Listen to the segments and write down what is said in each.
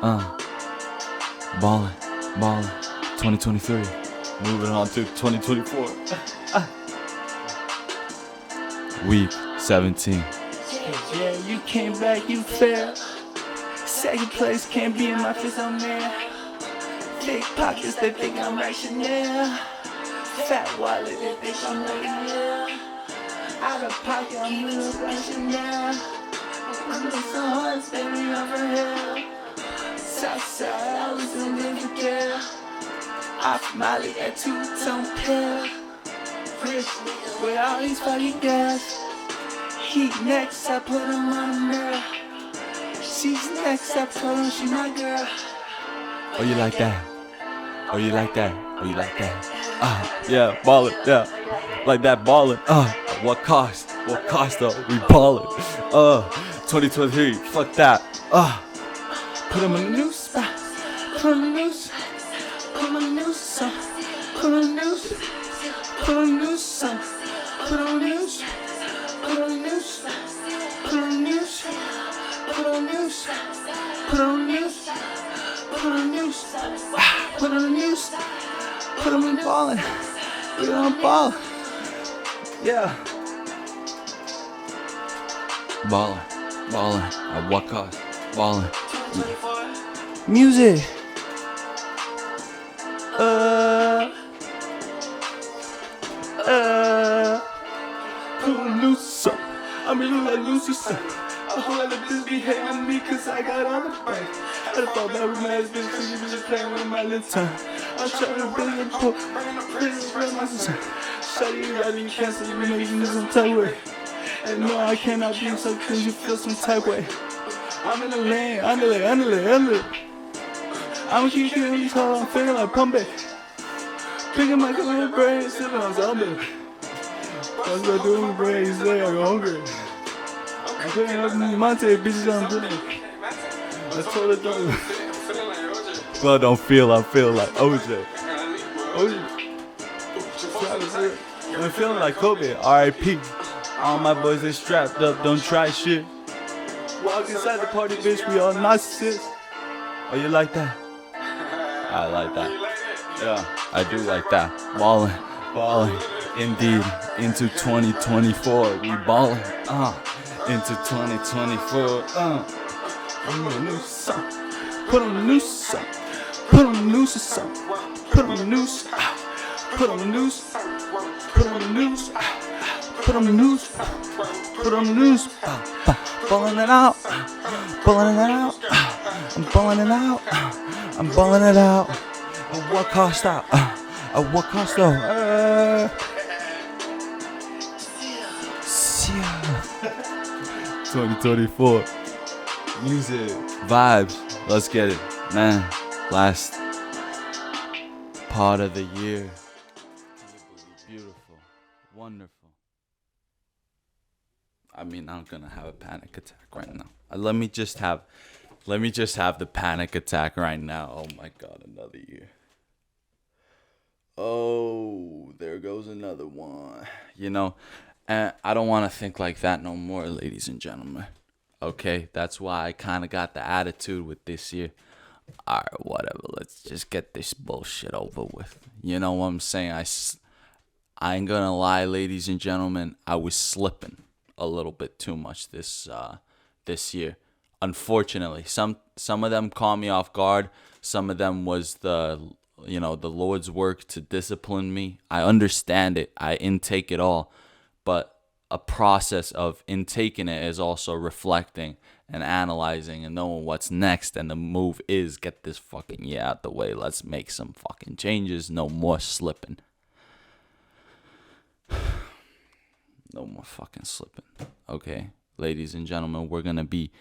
Ballin, ballin, 2023. Moving on to 2024. Week 17. Yeah, you came back, you failed. Second place can't be in my fist, I'm there. Big pockets, they think I'm rational. Fat wallet, they think I'm millionaire. Out of pocket, I'm real rational. I'm so hard, baby, over here. Southside, I was in Riverdale. Off Molly, that two-tone pill. Rich niggas with all these fucking gas. Heat next, I put him on the mirror. She's next, I told him she my girl. Oh, you like that? Oh, you like that? Oh, you like that? Yeah, ballin', yeah. Like that ballin'. What cost? What cost though? We ballin'. 2023, fuck that. Put him in the new spot. Put him in the news. Put him in the news. Put him in the news. Put him in the news. Put him in the news. Put him in the news. Put him in the news. Put him in the news. Put him in the news. Put him in the news. Put him in the news. Put him in ballin'. We on ball. Yeah. Ballin', ballin'. At what cost? Ballin'. Music. Put him loose up. I mean, like Lucy son. I feel like the bitch be hating me cause I got all the bank. I thought that was my bitch cause you was just playing with my little time. I'm trying to bring it up, bring it my son. Shut you out, you can't say you be making this some type way. And no, I cannot be so cause you feel some type way. I'm in the lane, under it. I'm keep killing these hoes, I'm feeling like pump it. Picking my little brain, sipping on zombie. That's what I do in the brain, you say I go hungry. I'm putting up in Monte, bitches on the I told her don't. Well, I don't feel, I feel like OJ. I'm feeling like Kobe, R.I.P. All my boys, they strapped up, don't try shit. walk inside the party, bitch, we all narcissists. Oh, you like that? I like that. Yeah, I do like that. Ballin', ballin'. Indeed, into 2024, we ballin'. Into 2024. Put on the new song. Put on the new song. Put on the new song. Put on the news. Put on the news. Put on the news. Put on the news. Put on the news. Ballin' it out. Ballin' it out. I'm ballin' it out. I'm ballin' it out. At what cost out? At what cost though? 2024. Music. Vibes. Let's get it. Man, last part of the year. Beautiful. Wonderful. I mean, I'm gonna have a panic attack right now. Let me just have the panic attack right now. Oh my God, another year. Oh, there goes another one. You know, and I don't want to think like that no more, ladies and gentlemen. Okay, that's why I kind of got the attitude with this year. All right, whatever. Let's just get this bullshit over with. You know what I'm saying? I ain't gonna lie, ladies and gentlemen. I was slipping a little bit too much this year. Unfortunately, some of them caught me off guard. Some of them was the Lord's work to discipline me. I understand it. I intake it all, but a process of intaking it is also reflecting and analyzing and knowing what's next. And the move is get this fucking year out the way. Let's make some fucking changes. No more slipping. No more fucking slipping. Okay, ladies and gentlemen, we're gonna be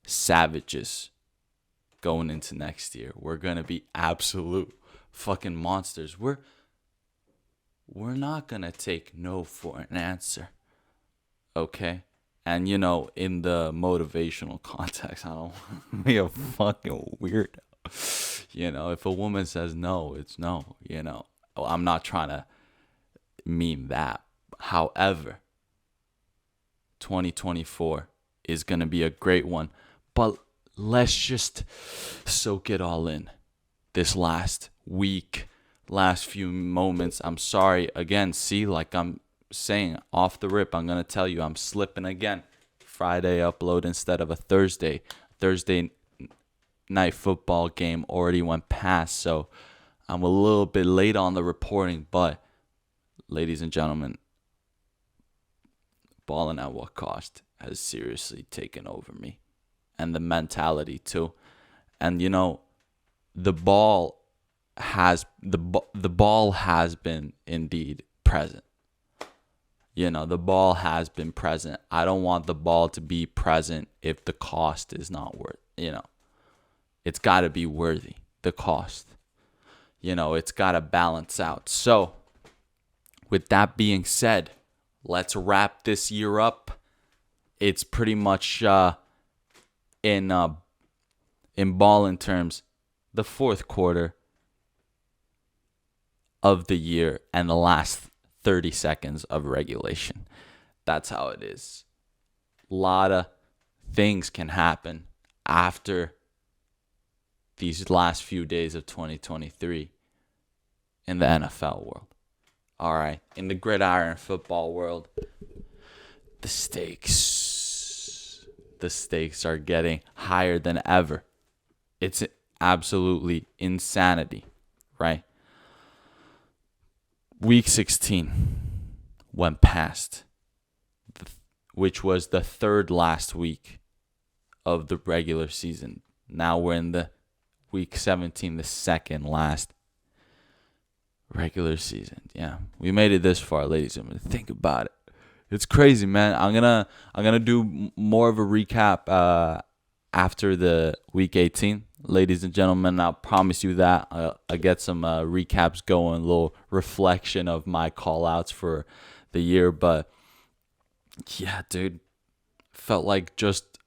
savages going into next year. We're gonna be absolute fucking monsters. We're not gonna take no for an answer. Okay? And you know, in the motivational context, I don't want to be a fucking weirdo. You know, if a woman says no, it's no. You know, I'm not trying to mean that. However, 2024 is going to be a great one. But let's just soak it all in. This last week, last few moments. I'm sorry again. See, like I'm saying off the rip, I'm gonna tell you I'm slipping again. Friday upload instead of a Thursday. Thursday night football game already went past, so I'm a little bit late on the reporting. But ladies and gentlemen, Ballin at what cost has seriously taken over me, and the mentality too. And the ball has been indeed present. The ball has been present. I don't want the ball to be present if the cost is not worth. It's got to be worthy, the cost. It's got to balance out. So, with that being said, let's wrap this year up. It's pretty much in Ballin terms, the fourth quarter of the year and the last 30 seconds of regulation. That's how it is. A lot of things can happen after these last few days of 2023 in the NFL world. All right. In the gridiron football world, the stakes are getting higher than ever. It's absolutely insanity, right? Week 16 went past, which was the third last week of the regular season. Now we're in the week 17, the second last regular season. Yeah, we made it this far, ladies and gentlemen. Think about it. It's crazy, man. I'm gonna do more of a recap after the week 18, ladies and gentlemen. I'll promise you that I get some recaps going, a little reflection of my call outs for the year. But yeah, dude, felt like just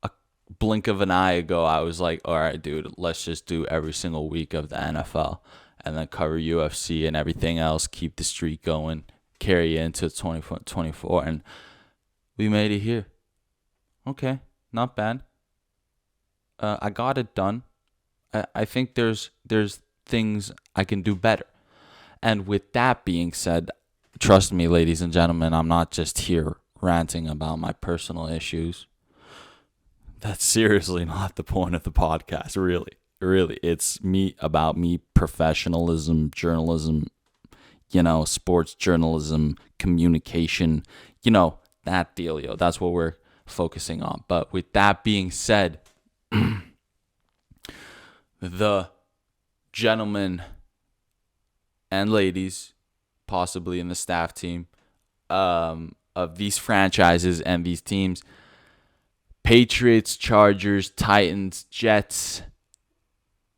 a blink of an eye ago I was like, all right, dude, let's just do every single week of the NFL and then cover UFC and everything else, keep the streak going, carry it into 2024, and we made it here. Okay, not bad. I got it done. I think there's things I can do better. And with that being said, trust me, ladies and gentlemen, I'm not just here ranting about my personal issues. That's seriously not the point of the podcast, really. Really, it's about me, professionalism, journalism, sports journalism, communication, that dealio. That's what we're focusing on. But with that being said, the gentlemen and ladies, possibly in the staff team of these franchises and these teams, Patriots, Chargers, Titans, Jets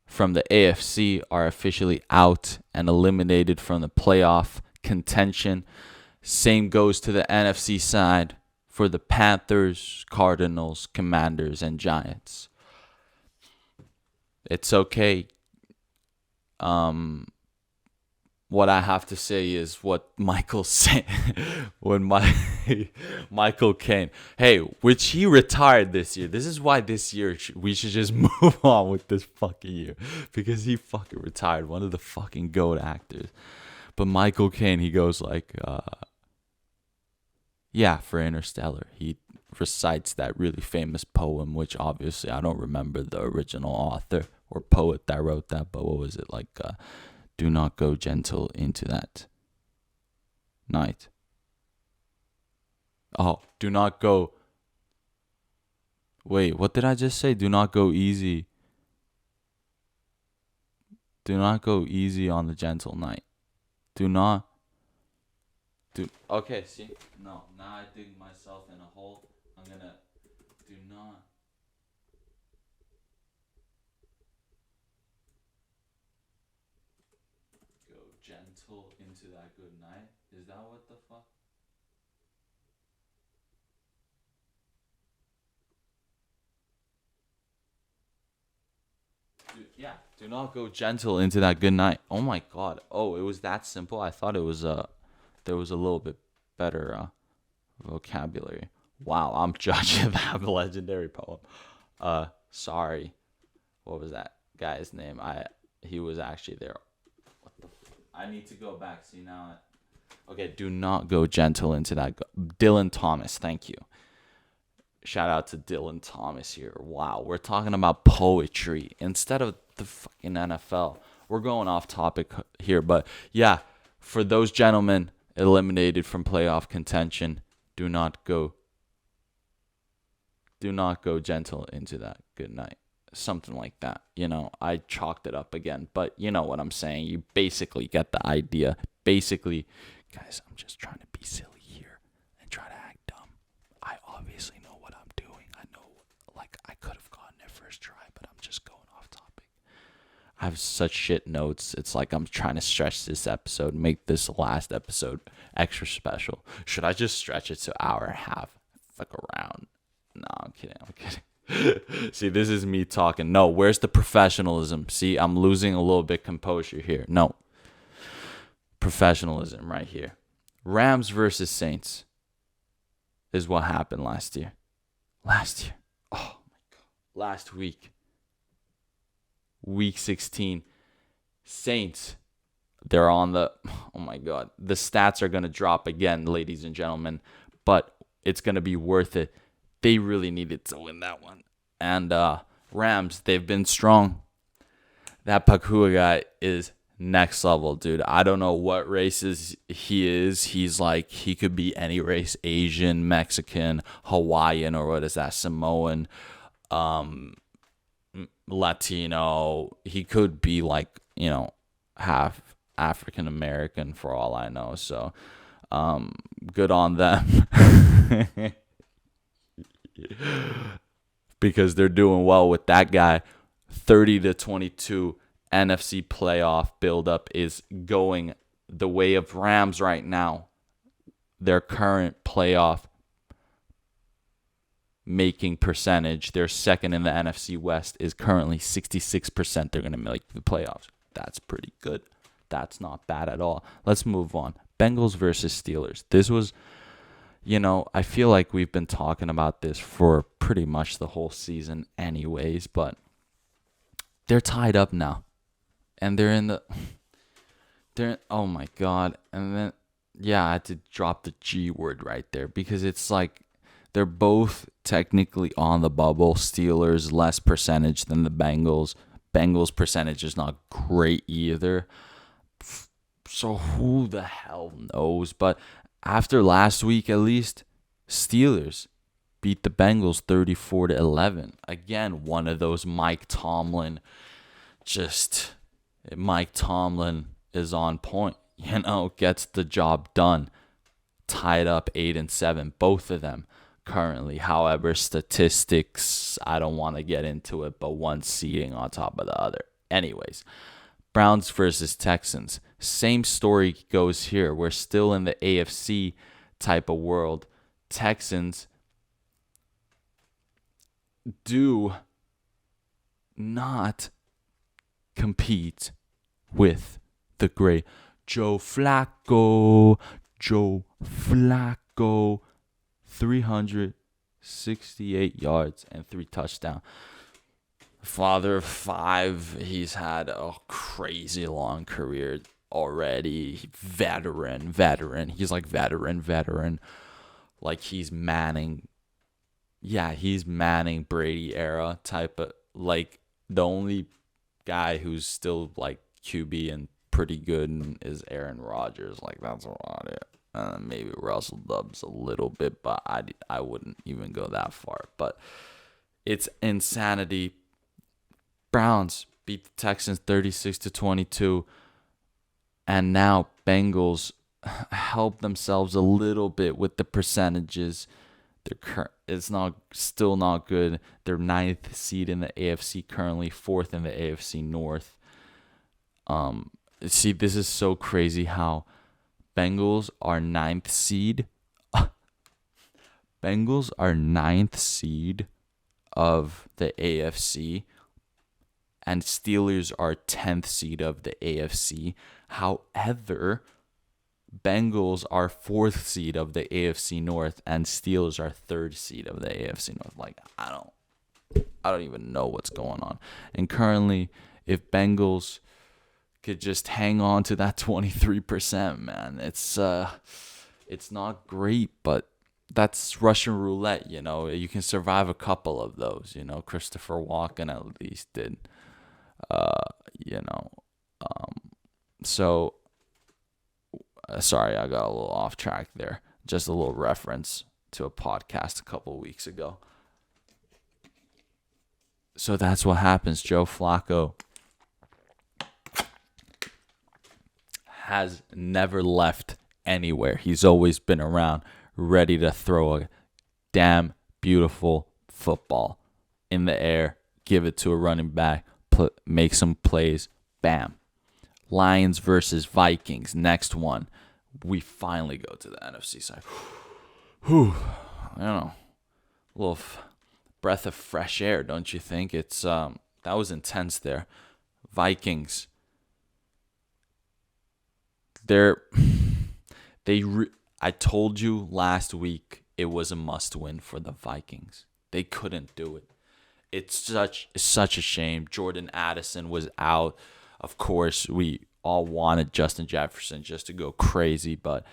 from the AFC are officially out and eliminated from the playoff contention. Same goes to the NFC side for the Panthers, Cardinals, Commanders, and Giants. It's okay. What I have to say is what Michael said when Michael Caine, which he retired this year. This is why this year we should just move on with this fucking year, because he fucking retired, one of the fucking GOAT actors. But Michael Caine, he goes like, for Interstellar, he recites that really famous poem, which obviously I don't remember the original author or poet that wrote that, but what was it like? Do not go gentle into that night. Oh, do not go. Wait, what did I just say? Do not go easy. Do not go easy on the gentle night. Okay, see? No, now I dig myself in a hole. I'm gonna. Do not. Gentle into that good night. Is that what the fuck? Do not go gentle into that good night. Oh my god. Oh, it was that simple. I thought it was there was a little bit better vocabulary. Wow, I'm judging that legendary poem. Sorry, what was that guy's name? He was actually there. I need to go back. See now. Okay, do not go gentle into that. Dylan Thomas, thank you. Shout out to Dylan Thomas here. Wow, we're talking about poetry instead of the fucking NFL. We're going off topic here, but yeah, for those gentlemen eliminated from playoff contention, do not go gentle into that. Good night. Something like that. I chalked it up again, but you know what I'm saying. You basically get the idea. Basically, guys, I'm just trying to be silly here and try to act dumb. I obviously know what I'm doing. I know, like, I could have gotten it first try, but I'm just going off topic. I have such shit notes. It's like I'm trying to stretch this episode, make this last episode extra special. Should I just stretch it to an hour and a half? Fuck around. No, I'm kidding. See, this is me talking. No, where's the professionalism? See, I'm losing a little bit composure here. No. Professionalism right here. Rams versus Saints is what happened last year. Oh my God. Last week. Week 16. Saints. They're on the... Oh my God. The stats are going to drop again, ladies and gentlemen. But it's going to be worth it. They really needed to win that one. And Rams, they've been strong. That Pakua guy is next level, dude. I don't know what races he is. He's like, he could be any race. Asian, Mexican, Hawaiian, or what is that? Samoan, Latino. He could be like, half African American for all I know. So good on them. Because they're doing well with that guy. 30-22 NFC playoff buildup is going the way of Rams right now. Their current playoff making percentage, their second in the NFC West, is currently 66%. They're going to make the playoffs. That's pretty good. That's not bad at all. Let's move on. Bengals versus Steelers. This was... I feel like we've been talking about this for pretty much the whole season anyways, but they're tied up now. And oh my God. And then, yeah, I had to drop the G word right there because it's like they're both technically on the bubble. Steelers less percentage than the Bengals. Bengals percentage is not great either. So who the hell knows? But after last week, at least, Steelers beat the Bengals 34-11. Again, one of those Mike Tomlin is on point. Gets the job done. Tied up 8-7, both of them currently. However, statistics, I don't want to get into it, but one seeding on top of the other. Anyways, Browns versus Texans. Same story goes here. We're still in the AFC type of world. Texans do not compete with the great Joe Flacco. 368 yards and 3 touchdowns. Father of 5. He's had a crazy long career already. Veteran. He's like veteran. Like he's Manning. Yeah, he's Manning Brady era type of, like, the only guy who's still like QB and pretty good is Aaron Rodgers. Like, that's about it. Maybe Russell Dobbs a little bit, but I wouldn't even go that far. But it's insanity. Browns beat the Texans 36-22, and now Bengals help themselves a little bit with the percentages. It's still not good. They're 9th seed in the AFC currently, 4th in the AFC North. See, this is so crazy how Bengals are 9th seed. Bengals are 9th seed of the AFC, and Steelers are 10th seed of the AFC. However, Bengals are 4th seed of the AFC North, and Steelers are 3rd seed of the AFC North. Like, I don't I don't even know what's going on. And currently, if Bengals could just hang on to that 23%, man, it's not great, but that's Russian roulette, you know. You can survive a couple of those, you know. Christopher Walken at least did, you know. So, sorry, I got a little off track there. Just a little reference to a podcast a couple of weeks ago. So that's what happens. Joe Flacco has never left anywhere. He's always been around, ready to throw a damn beautiful football in the air, give it to a running back, make some plays, bam. Lions versus Vikings, next one. We finally go to the NFC side. Whew, I don't know, a little breath of fresh air, don't you think? It's that was intense there. Vikings. I told you last week it was a must-win for the Vikings. They couldn't do it. It's such a shame. Jordan Addison was out. Of course, we all wanted Justin Jefferson just to go crazy, but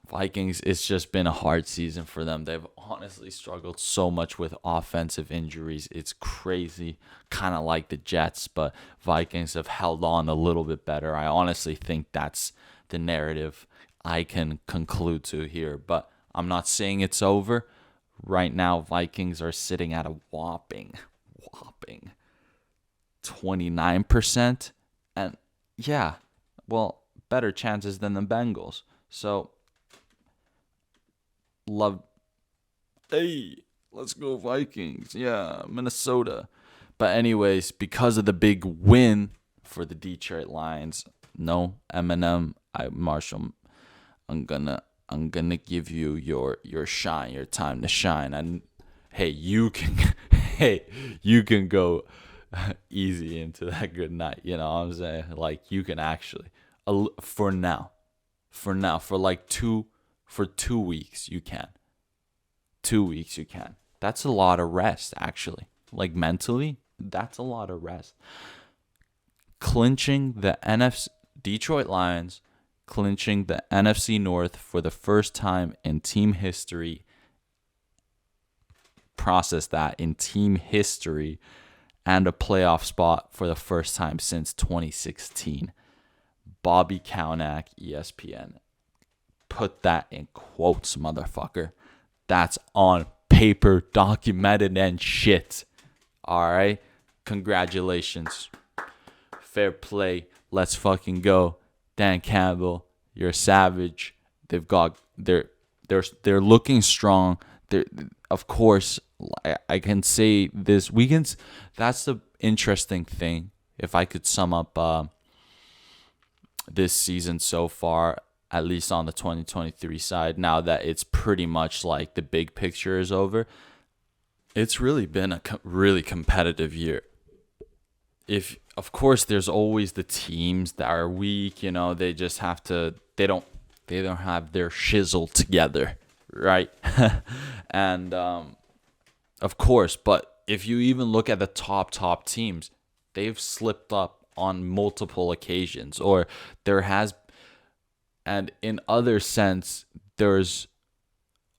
Vikings, it's just been a hard season for them. They've honestly struggled so much with offensive injuries. It's crazy, kind of like the Jets, but Vikings have held on a little bit better. I honestly think that's the narrative I can conclude to here, but I'm not saying it's over. Right now, Vikings are sitting at a whopping 29%. And yeah, well, better chances than the Bengals. So, hey, let's go Vikings. Yeah, Minnesota. But anyways, because of the big win for the Detroit Lions, no, Eminem, Marshall, I'm gonna give you your shine, your time to shine. And hey, you can go easy into that good night. You know what I'm saying? Like, you can actually, for now, for 2 weeks, you can. 2 weeks, you can. That's a lot of rest, actually. Like, mentally, that's a lot of rest. Clinching the Detroit Lions, clinching the NFC North for the first time in team history. Process that in team history, and a playoff spot for the first time since 2016. Bobby Kaunak, ESPN. Put that in quotes, motherfucker. That's on paper, documented and shit. All right? Congratulations. Fair play. Let's fucking go. Dan Campbell, you're a savage. They're looking strong. Of course, I can say this. That's the interesting thing. If I could sum up this season so far, at least on the 2023 side, now that it's pretty much like the big picture is over, it's really been a really competitive year. Of course, there's always the teams that are weak, you know, they just have to, they don't have their shizzle together, right? And of course, but if you even look at the top teams, they've slipped up on multiple occasions, or there has, and in other sense, there's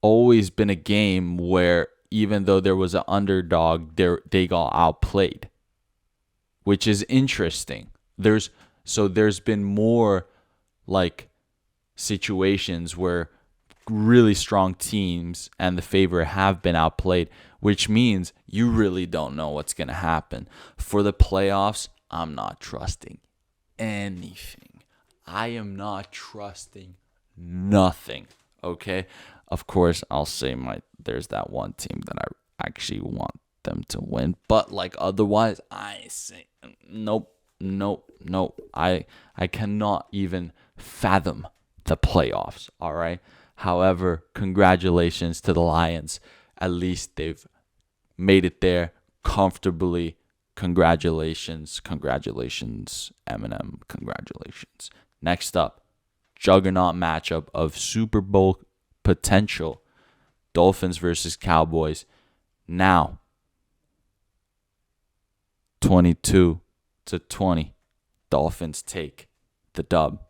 always been a game where even though there was an underdog, they got outplayed, which is interesting. There's been more like situations where really strong teams and the favorite have been outplayed, which means you really don't know what's going to happen. For the playoffs, I'm not trusting anything. I am not trusting nothing, okay? Of course, I'll say there's that one team that I actually want them to win, but like otherwise, I say nope. I cannot even fathom the playoffs, all right? However, congratulations to the Lions. At least they've made it there comfortably. Congratulations, Eminem, congratulations. Next up, juggernaut matchup of Super Bowl potential. Dolphins versus Cowboys. Now, 22-20, Dolphins take the dub.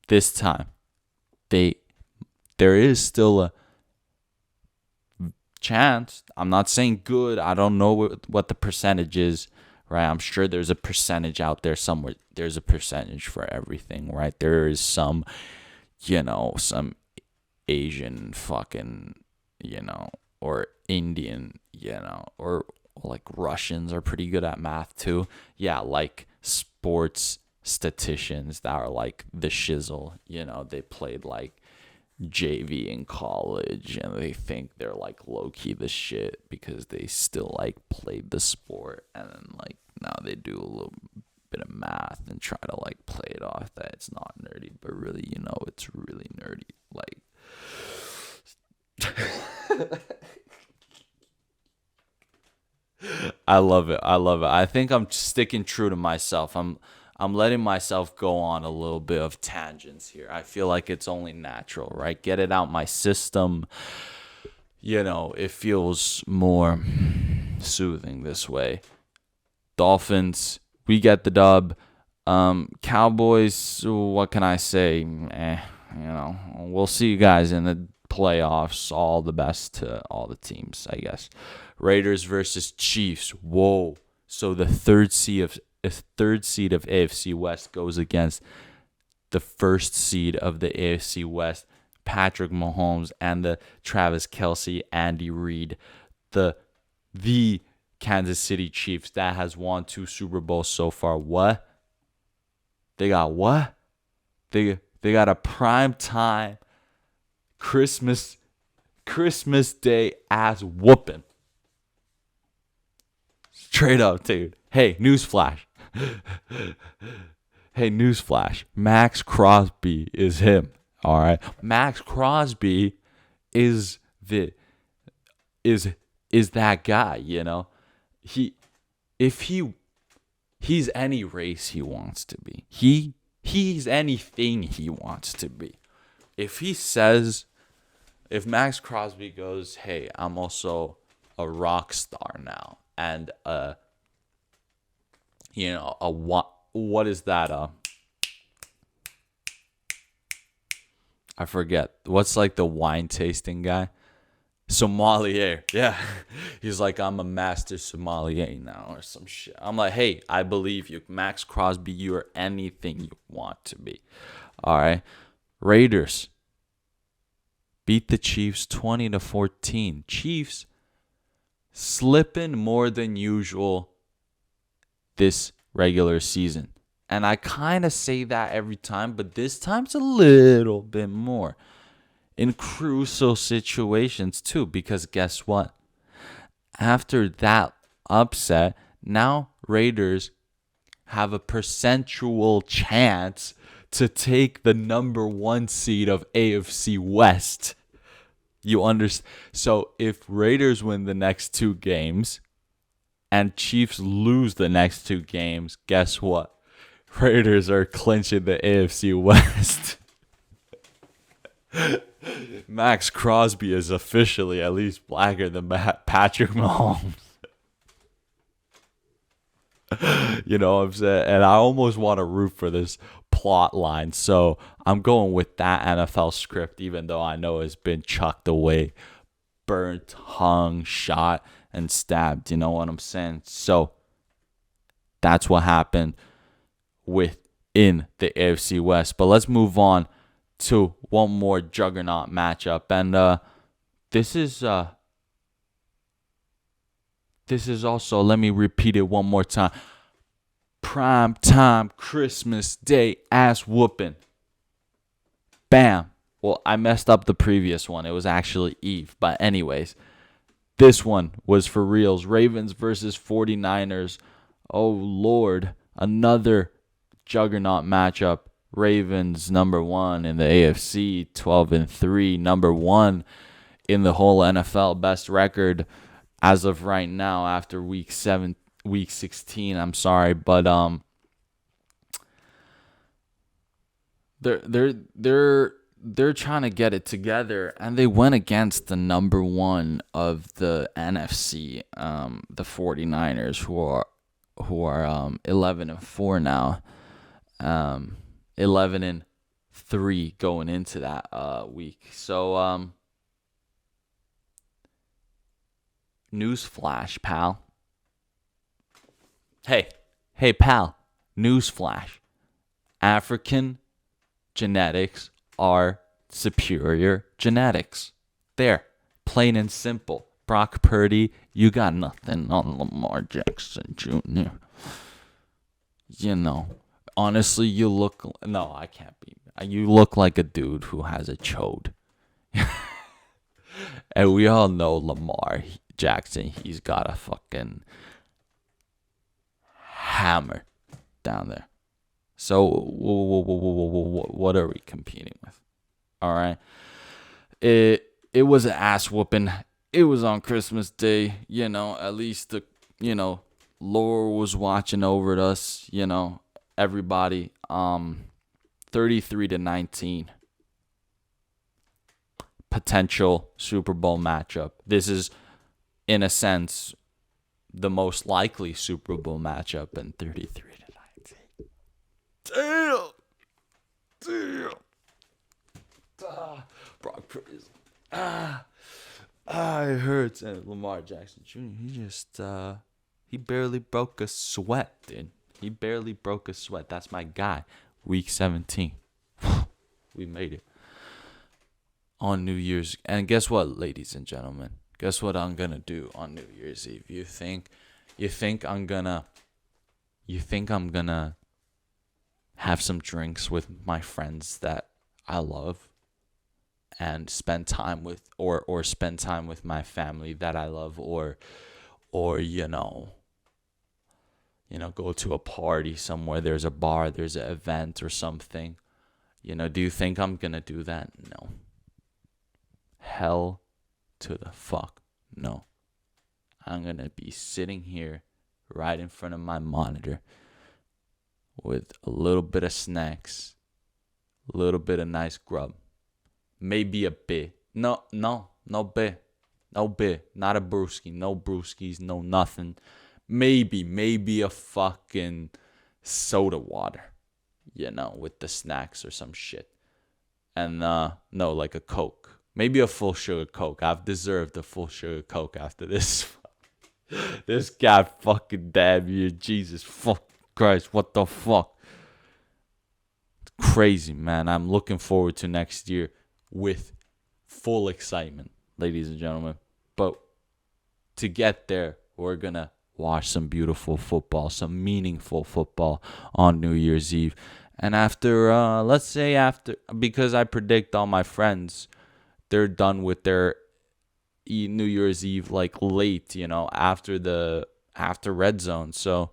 This time, there is still a chance. I'm not saying good. I don't know what the percentage is, right? I'm sure there's a percentage out there somewhere. There's a percentage for everything, right? There is some, some Asian fucking, or Indian, or like Russians are pretty good at math too. Yeah, like sports statisticians that are like the shizzle, they played like JV in college and they think they're like low-key the shit because they still like played the sport, and then like now they do a little bit of math and try to like play it off that it's not nerdy, but really it's really nerdy. Like I love it. I think I'm sticking true to myself. I'm letting myself go on a little bit of tangents here. I feel like it's only natural, right? Get it out my system. It feels more soothing this way. Dolphins, we get the dub. Cowboys, what can I say? We'll see you guys in the playoffs. All the best to all the teams, I guess. Raiders versus Chiefs. Whoa. So the third seed of AFC West goes against the first seed of the AFC West, Patrick Mahomes and the Travis Kelce, Andy Reid, the Kansas City Chiefs that has won 2 Super Bowls so far. What? They got what? They got a prime time Christmas Day ass whooping. Straight up, dude. Hey, newsflash. Max Crosby is him. All right. Max Crosby is that guy, He's any race he wants to be. He's anything he wants to be. If Max Crosby goes, "Hey, I'm also a rock star now," and what is that? I forget. What's like the wine tasting guy? Sommelier. Yeah. He's like, "I'm a master sommelier now," or some shit. I'm like, hey, I believe you. Max Crosby, you are anything you want to be. All right. Raiders beat the Chiefs 20-14. Chiefs slipping more than usual this regular season. And I kind of say that every time, but this time's a little bit more. In crucial situations too, because guess what? After that upset, now Raiders have a percentual chance to take the number 1 seed of AFC West. You understand? So if Raiders win the next 2 games and Chiefs lose the next 2 games, guess what? Raiders are clinching the AFC West. Max Crosby is officially at least blacker than Patrick Mahomes. You know what I'm saying? And I almost want to root for this plot line. So I'm going with that NFL script, even though I know it's been chucked away, burnt, hung, shot, and stabbed. You know what I'm saying? So that's what happened within the AFC West. But let's move on to one more juggernaut matchup, and this is also, let me repeat it one more time, prime time Christmas Day ass whooping. Bam. Well, I messed up the previous one. It was actually Eve, but anyways, this one was for reals. Ravens versus 49ers. Oh Lord, another juggernaut matchup. Ravens number 1 in the AFC, 12-3, number 1 in the whole NFL, best record as of right now after week 16. I'm sorry, but they're they're trying to get it together, and they went against the number one of the NFC, the 49ers, who are 11-4 now, 11-3 going into that week. So news flash, pal. Hey, pal. News flash. African genetics are superior genetics. There, plain and simple. Brock Purdy, you got nothing on Lamar Jackson Jr. Honestly, you look. No, I can't be. You look like a dude who has a chode. And we all know Lamar Jackson, he's got a fucking hammer down there. So, what are we competing with? All right. It was an ass whooping. It was on Christmas Day. At least Laura was watching over us. Everybody. 33-19. Potential Super Bowl matchup. This is, in a sense, the most likely Super Bowl matchup in 33-19. Damn. Brock Purdy. It hurts. And Lamar Jackson Jr., he barely broke a sweat, dude. He barely broke a sweat. That's my guy. Week 17. We made it. On New Year's. And guess what, ladies and gentlemen? Guess what I'm gonna do on New Year's Eve? You think I'm gonna have some drinks with my friends that I love and spend time with, or spend time with my family that I love, or go to a party somewhere, there's a bar, there's an event or something. Do you think I'm gonna do that? No. Hell to the fuck no. I'm gonna be sitting here right in front of my monitor with a little bit of snacks, a little bit of nice grub, maybe a beer. No beer, not a brewski, no brewskis, no nothing. Maybe a fucking soda water, with the snacks or some shit. And no, like a Coke. Maybe a full sugar Coke. I've deserved a full sugar Coke after this. This guy fucking damn you. Jesus fuck Christ. What the fuck? It's crazy, man. I'm looking forward to next year with full excitement, ladies and gentlemen. But to get there, we're going to watch some beautiful football, some meaningful football on New Year's Eve. And after, because I predict all my friends, they're done with their New Year's Eve like late, after Red Zone. So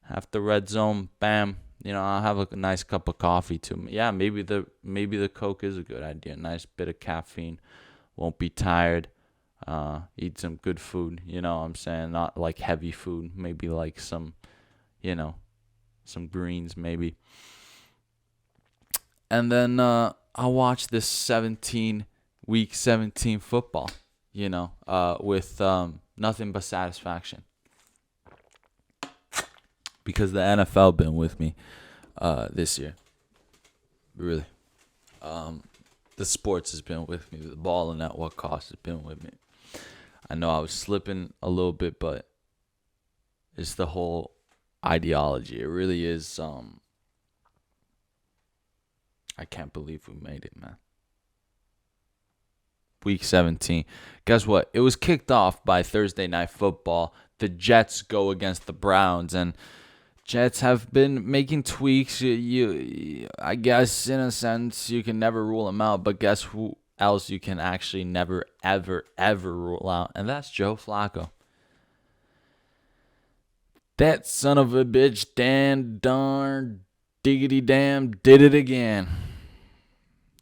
after Red Zone, bam, I'll have a nice cup of coffee too. Yeah, maybe the Coke is a good idea. Nice bit of caffeine. Won't be tired. Eat some good food. You know what I'm saying? Not like heavy food. Maybe like some greens maybe. And then I'll watch this week 17 football, with nothing but satisfaction. Because the NFL been with me this year. Really. The sports has been with me. The Ballin at what cost has been with me. I know I was slipping a little bit, but it's the whole ideology. It really is. I can't believe we made it, man. Week 17. Guess what? It was kicked off by Thursday Night Football. The Jets go against the Browns, and Jets have been making tweaks. I guess, in a sense, you can never rule them out, but guess who else you can actually never, ever, ever rule out? And that's Joe Flacco. That son of a bitch, Dan darn diggity damn, did it again.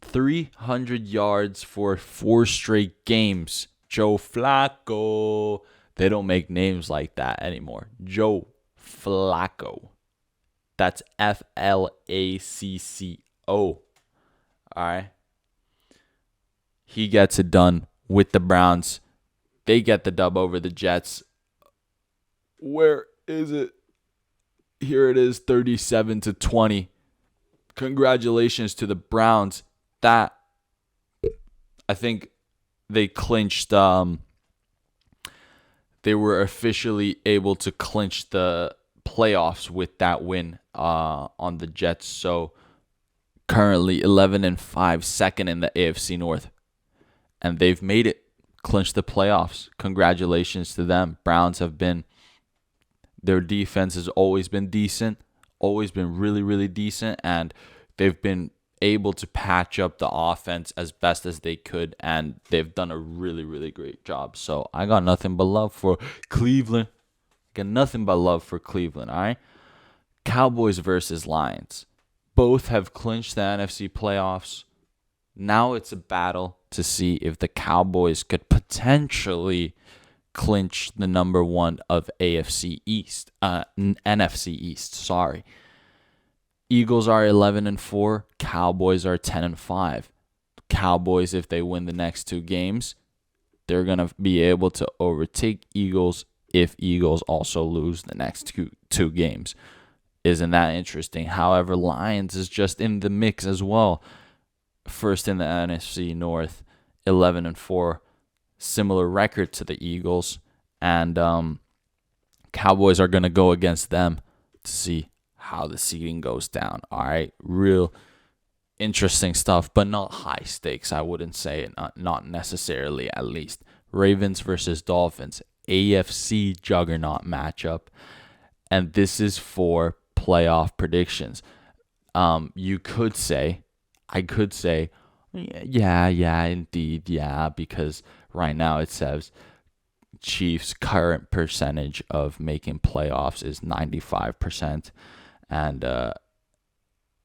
300 yards for 4 straight games. Joe Flacco. They don't make names like that anymore. Joe Flacco. That's Flacco. All right. He gets it done with the Browns. They get the dub over the Jets. Where is it? Here it is, 37-20. Congratulations to the Browns. That, I think they clinched. They were officially able to clinch the playoffs with that win on the Jets. So currently 11-5, second in the AFC North, and they've made it, clinched the playoffs. Congratulations to them. Browns have been. Their defense has always been decent, always been really, really decent, and they've been able to patch up the offense as best as they could, and they've done a really, really great job. So I got nothing but love for Cleveland. Got nothing but love for Cleveland, all right? Cowboys versus Lions. Both have clinched the NFC playoffs. Now it's a battle to see if the Cowboys could potentially clinch the number one of NFC East, NFC East. Sorry. Eagles are 11-4. Cowboys are 10-5. Cowboys, if they win the next two games, they're gonna be able to overtake Eagles if Eagles also lose the next two games. Isn't that interesting? However, Lions is just in the mix as well. First in the NFC North, 11-4. Similar record to the Eagles, and Cowboys are going to go against them to see how the seeding goes down. All right, real interesting stuff, but not high stakes. I wouldn't say, not necessarily, at least. Ravens versus Dolphins, AFC juggernaut matchup, and this is for playoff predictions. You could say, I could say, yeah, indeed, yeah, because right now it says Chiefs' current percentage of making playoffs is 95%, and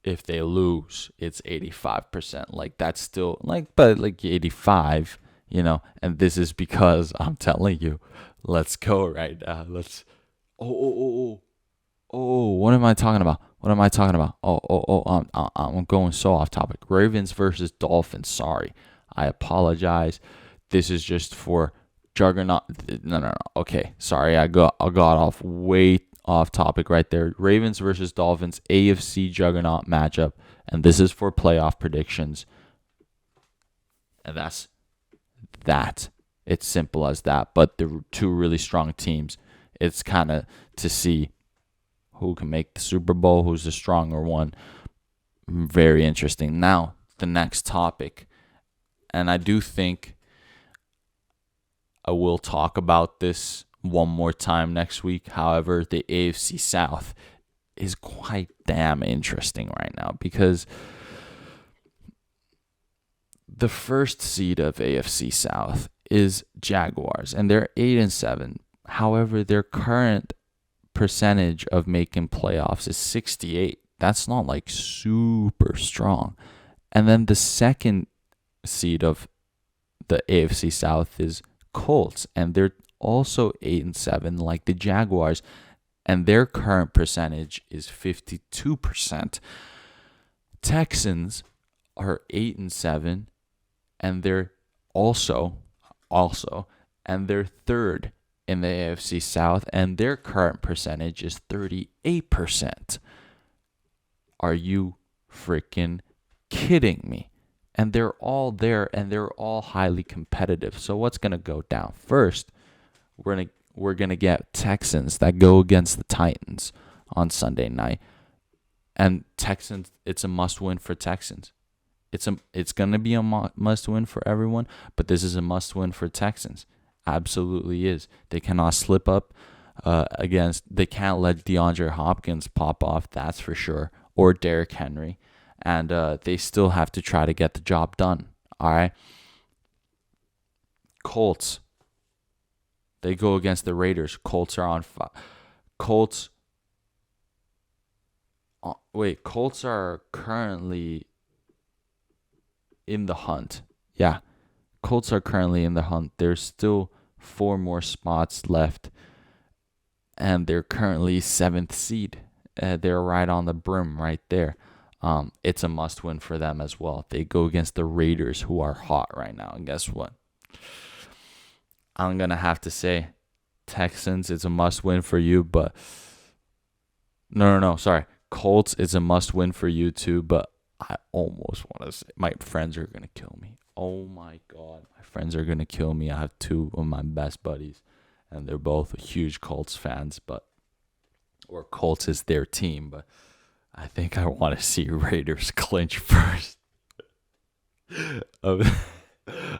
if they lose, it's 85%. Like, that's still but 85, and this is because I'm telling you, let's go right now. Let's. Oh, what am I talking about? What am I talking about? I'm going so off topic. Ravens versus Dolphins. Sorry, I apologize. This is just for juggernaut. No. Okay, sorry, I got off way off topic right there. Ravens versus Dolphins, AFC juggernaut matchup, and this is for playoff predictions. And that's that. It's simple as that. But they're two really strong teams. It's kind of to see who can make the Super Bowl, who's the stronger one. Very interesting. Now, the next topic, and I do think I will talk about this one more time next week. However, the AFC South is quite damn interesting right now because the first seed of AFC South is Jaguars, and they're 8-7. However, their current percentage of making playoffs is 68. That's not super strong. And then the second seed of the AFC South is Colts, and they're also 8-7 like the Jaguars, and their current percentage is 52%. Texans are 8-7, and they're also and they're third in the AFC South, and their current percentage is 38%. Are you freaking kidding me? And they're all there, and they're all highly competitive. So what's going to go down? First, we're gonna get Texans that go against the Titans on Sunday night. And Texans, it's a must-win for Texans. It's going to be a must-win for everyone, but this is a must-win for Texans. Absolutely is. They cannot slip up they can't let DeAndre Hopkins pop off, that's for sure, or Derrick Henry. And they still have to try to get the job done. All right. Colts. They go against the Raiders. Colts are on fire. Colts are currently in the hunt. Yeah. Colts are currently in the hunt. There's still 4 more spots left, and they're currently 7th seed. They're right on the brim right there. It's a must win for them as well. They go against the Raiders, who are hot right now. And guess what? I'm going to have to say Texans, it's a must win for you, but no, sorry. Colts, it's a must win for you too, but I almost want to say my friends are going to kill me. Oh my God. My friends are going to kill me. I have two of my best buddies, and they're both huge Colts fans, or Colts is their team, but I think I want to see Raiders clinch first of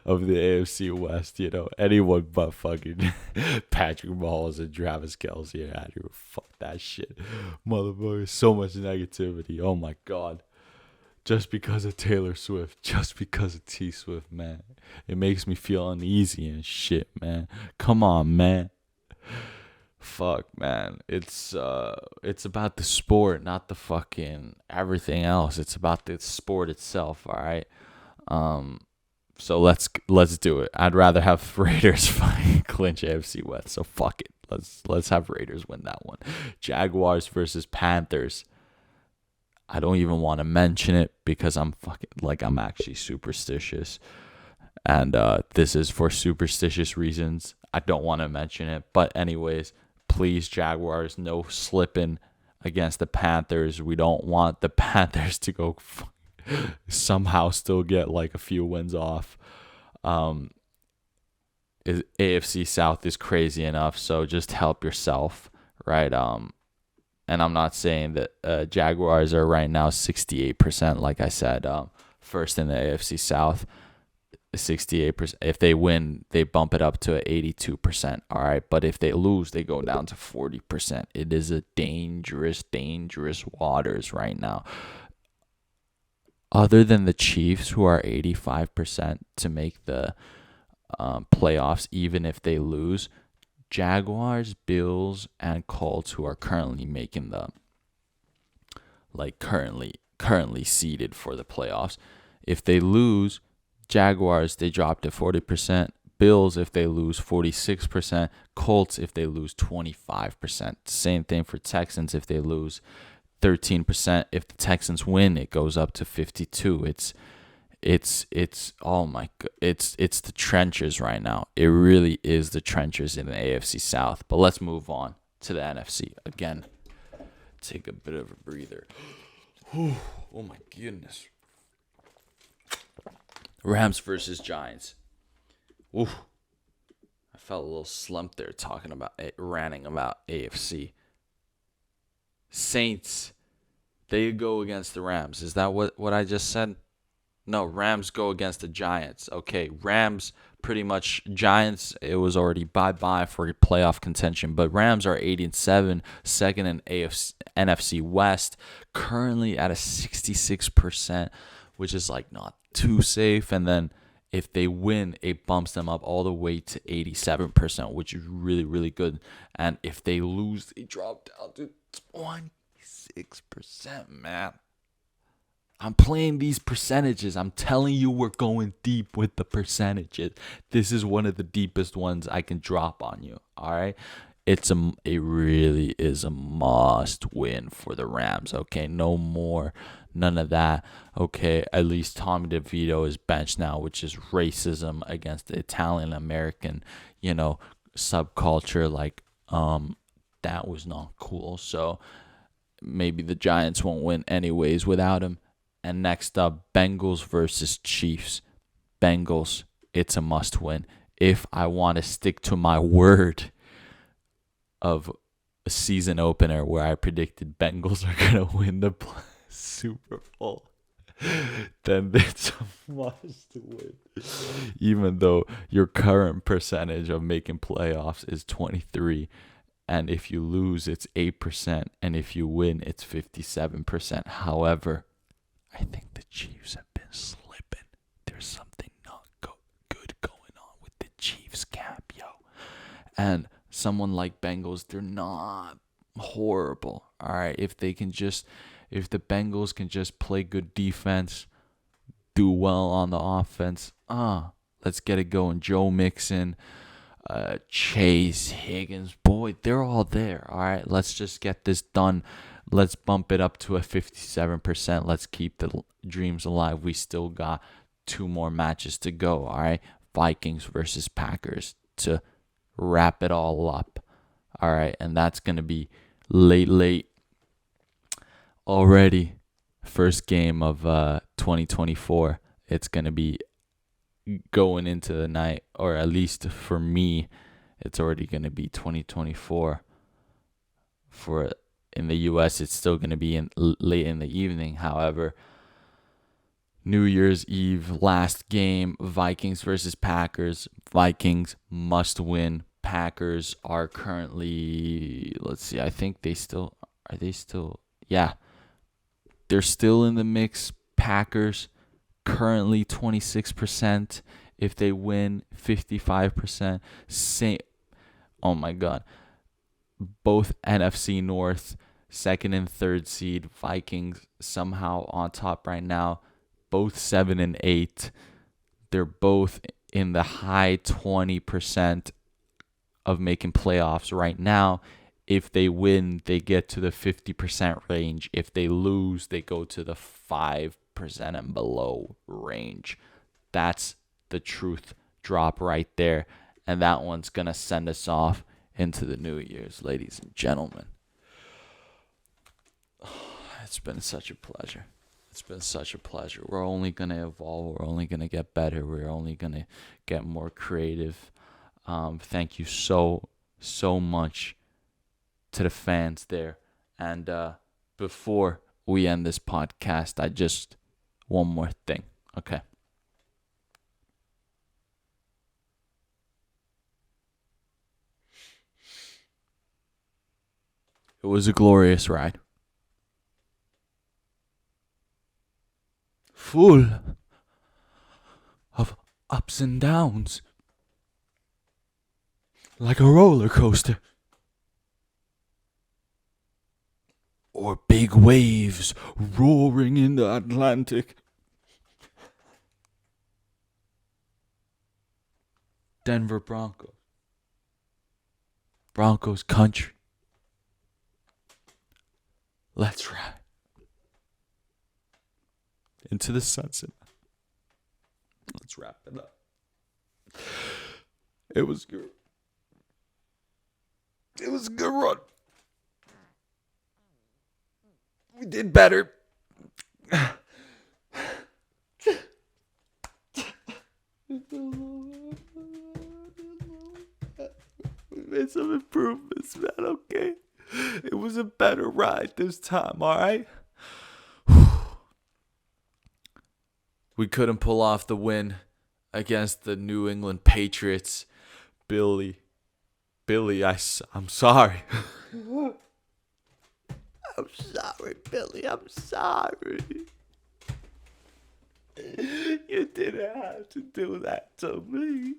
of the AFC West. Anyone but fucking Patrick Mahomes and Travis Kelce out here. Fuck that shit, motherfucker. So much negativity. Oh my God. Just because of Taylor Swift, just because of T Swift, man, it makes me feel uneasy and shit, man. Come on, man. Fuck, man. It's about the sport, not the fucking everything else. It's about the sport itself, all right? So let's do it. I'd rather have Raiders fucking clinch AFC West. So fuck it. Let's have Raiders win that one. Jaguars versus Panthers. I don't even want to mention it because I'm actually superstitious. And this is for superstitious reasons. I don't want to mention it. But anyways, please, Jaguars, no slipping against the Panthers. We don't want the Panthers to go somehow still get like a few wins off. AFC South is crazy enough, so just help yourself, right? And I'm not saying that Jaguars are right now 68%, like I said, first in the AFC South. 68%. If they win, they bump it up to 82%. All right, but if they lose, they go down to 40%. It is a dangerous waters right now. Other than the Chiefs, who are 85% to make the playoffs, even if they lose, Jaguars, Bills, and Colts, who are currently making the currently seeded for the playoffs, if they lose, Jaguars, they drop to 40%. Bills, if they lose, 46%. Colts, if they lose, 25%. Same thing for Texans, if they lose, 13%. If the Texans win, it goes up to 52%. It's oh my god, it's the trenches right now. It really is the trenches in the AFC South. But let's move on to the NFC again. Take a bit of a breather. Oh my goodness. Rams versus Giants. Ooh, I felt a little slumped there ranting about AFC. Saints, they go against the Rams. Is that what I just said? No, Rams go against the Giants. Okay, Rams pretty much. Giants, it was already bye-bye for playoff contention. But Rams are 8-7, second in NFC West, currently at a 66%, which is like not too safe. And then if they win, it bumps them up all the way to 87%, which is really, really good. And if they lose, they drop down to 26%, man. I'm playing these percentages. I'm telling you, we're going deep with the percentages. This is one of the deepest ones I can drop on you. All right. It really is a must win for the Rams. Okay. No more. None of that. Okay. At least Tommy DeVito is benched now, which is racism against the Italian American, subculture. Like, that was not cool. So maybe the Giants won't win anyways without him. And next up, Bengals versus Chiefs. Bengals, it's a must win. If I want to stick to my word of a season opener where I predicted Bengals are going to win the Super Bowl, then it's a must win. Even though your current percentage of making playoffs is 23%. And if you lose, it's 8%. And if you win, it's 57%. However, I think the Chiefs have been slipping. There's something not good going on with the Chiefs camp, yo. And someone like Bengals, they're not horrible. All right, if the Bengals can just play good defense, do well on the offense, let's get it going. Joe Mixon, Chase, Higgins, boy, they're all there. All right, let's just get this done. Let's bump it up to a 57%. Let's keep the dreams alive. We still got 2 more matches to go. All right, Vikings versus Packers to wrap it all up. All right, and that's gonna be late already. First game of 2024. It's gonna be going into the night, or at least for me, it's already going to be 2024. For in the US, it's still going to be late in the evening. However, New Year's Eve, last game, Vikings versus Packers. Vikings must win. Packers are currently, let's see, I think yeah, they're still in the mix. Packers currently 26%. If they win, 55%. Same. Oh my God. Both NFC North, second and third seed. Vikings somehow on top right now. Both 7 and 8. They're both in the high 20% of making playoffs right now. If they win, they get to the 50% range. If they lose, they go to the 5% and below range. That's the truth drop right there. And that one's going to send us off into the New Year's, ladies and gentlemen. It's been such a pleasure. It's been such a pleasure. We're only going to evolve. We're only going to get better. We're only going to get more creative. Thank you so much to the fans there. And before we end this podcast, one more thing. Okay. It was a glorious ride. Full of ups and downs. Like a roller coaster. Or big waves roaring in the Atlantic. Denver Broncos. Broncos country. Let's ride into the sunset. Let's wrap it up. It was good. It was a good run. We did better. We made some improvements, man, okay? It was a better ride this time, all right? We couldn't pull off the win against the New England Patriots. Billy, I'm sorry. I'm sorry, Billy. I'm sorry. You didn't have to do that to me.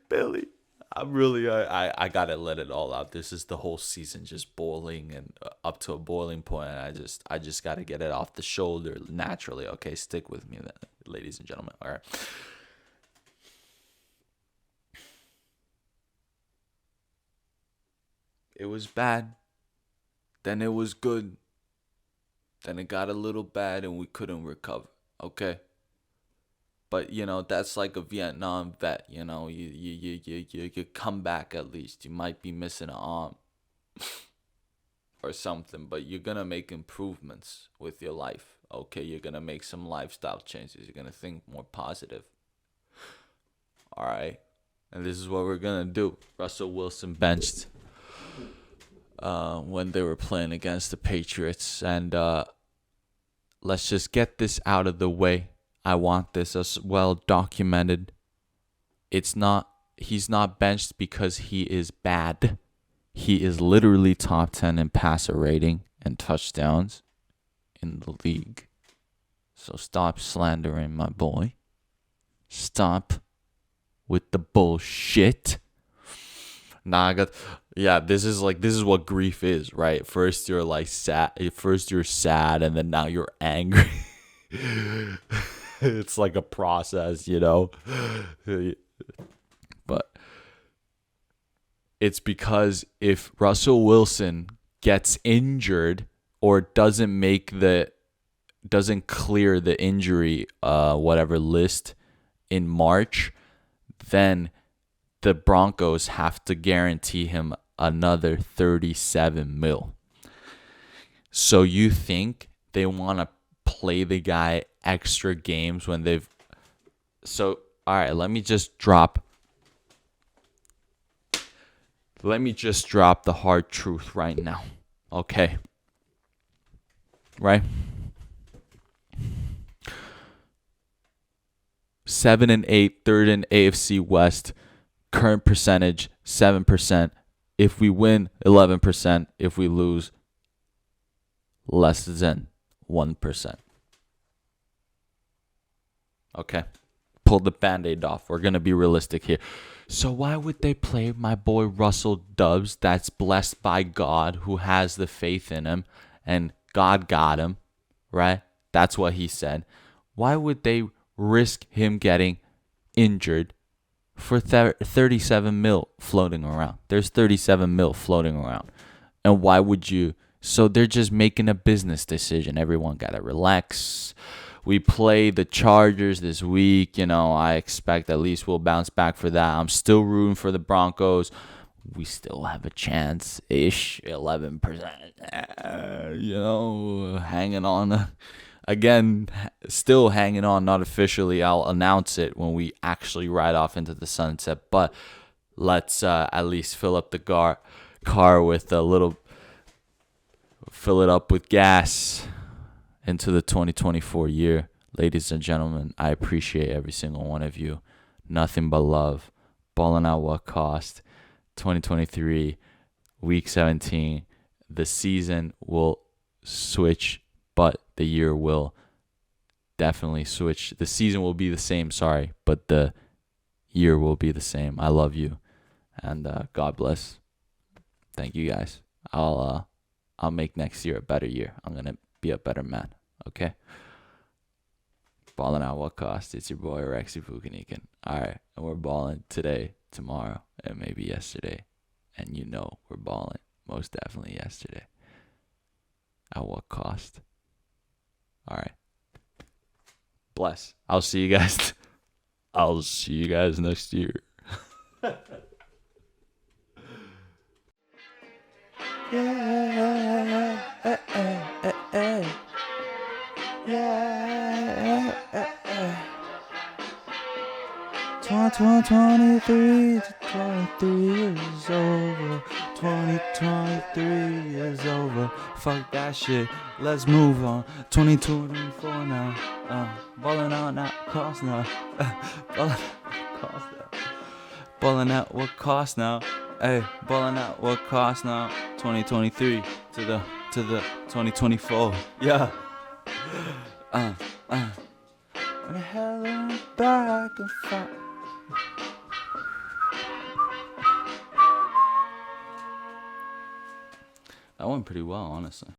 Billy, I'm really, I gotta let it all out. This is the whole season just boiling and up to a boiling point. And I just gotta get it off the shoulder naturally. Okay, stick with me, then, ladies and gentlemen. All right. It was bad. Then it was good. Then it got a little bad and we couldn't recover. Okay. But, that's like a Vietnam vet, you come back at least. You might be missing an arm or something, but you're going to make improvements with your life, okay? You're going to make some lifestyle changes. You're going to think more positive, all right? And this is what we're going to do. Russell Wilson benched when they were playing against the Patriots, and let's just get this out of the way. I want this as well documented. He's not benched because he is bad. He is literally top 10 in passer rating and touchdowns in the league. So stop slandering my boy. Stop with the bullshit. This is what grief is, right? First you're like sad, and then now you're angry. It's like a process, But It's because if Russell Wilson gets injured or doesn't clear the injury whatever list in March, then the Broncos have to guarantee him another 37 mil. So you think they want to play the guy extra games when they've... So, all right, let me just drop the hard truth right now. Okay. Right? 7-8, third in AFC West. Current percentage 7%. If we win, 11%. If we lose, less than 1%. Okay. Pull the Band-Aid off. We're going to be realistic here. So why would they play my boy Russell Dubs, that's blessed by God, who has the faith in him, and God got him, right? That's what he said. Why would they risk him getting injured for 37 mil floating around? There's 37 mil floating around. And why would you? So they're just making a business decision. Everyone got to relax. We play the Chargers this week. I expect at least we'll bounce back for that. I'm still rooting for the Broncos. We still have a chance-ish, 11%. Hanging on. Again, still hanging on, not officially. I'll announce it when we actually ride off into the sunset. But let's at least fill up the car with fill it up with gas into the 2024 year. Ladies and gentlemen, I appreciate every single one of you. Nothing but love. Ballin' at what cost? 2023, week 17. The season will switch, but the year will definitely switch. The season will be the same, but the year will be the same. I love you, and God bless. Thank you guys. I'll make next year a better year. I'm gonna be a better man. Okay. Ballin' at what cost? It's your boy Rexy Pukanikan. All right, and we're balling today, tomorrow, and maybe yesterday, and we're balling most definitely yesterday. At what cost? All right. Bless. I'll see you guys. I'll see you guys next year. Yeah, 2023 to 23 is over. 2023 is over. Fuck that shit. Let's move on. 2024 now. Ballin' out at cost now. Ballin' at what cost now? Hey, ballin' at what cost now? 2023 to the 2024. Yeah. When the hell am back and fight. That went pretty well, honestly.